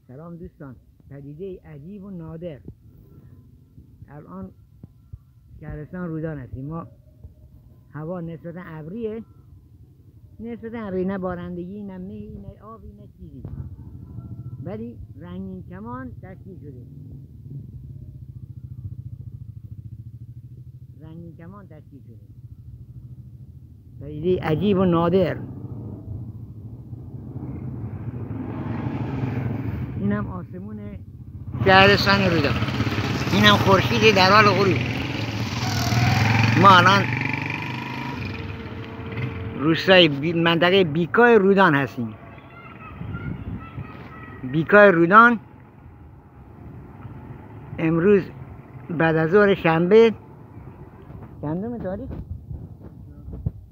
سلام دوستان، پدیده عجیب و نادر. الان شهرستان رودان هستیم. ما هوا نسبتا ابریه، نه بارندگی، نه مهی، نه آبی، نه چیزی، ولی رنگین کمان تشکیل شده. پدیده عجیب و نادر. اینم آسمون شهرستان رودان، اینم خورشید در حال غروب. ما الان روستای منطقه بیکای رودان هستیم. بیکای رودان امروز بعد از ظهر شنبه تاریخ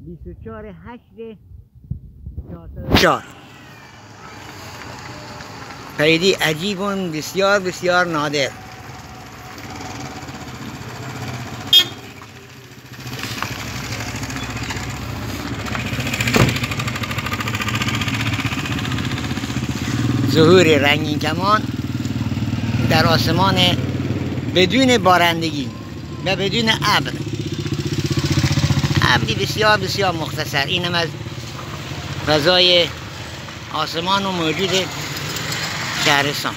24/8/4. پدیده عجیب و بسیار بسیار نادر. ظهور رنگین کمان در آسمان بدون بارندگی و بدون ابر، ابری بسیار بسیار مختصر. اینم از فضای آسمان و موجود شهرستان.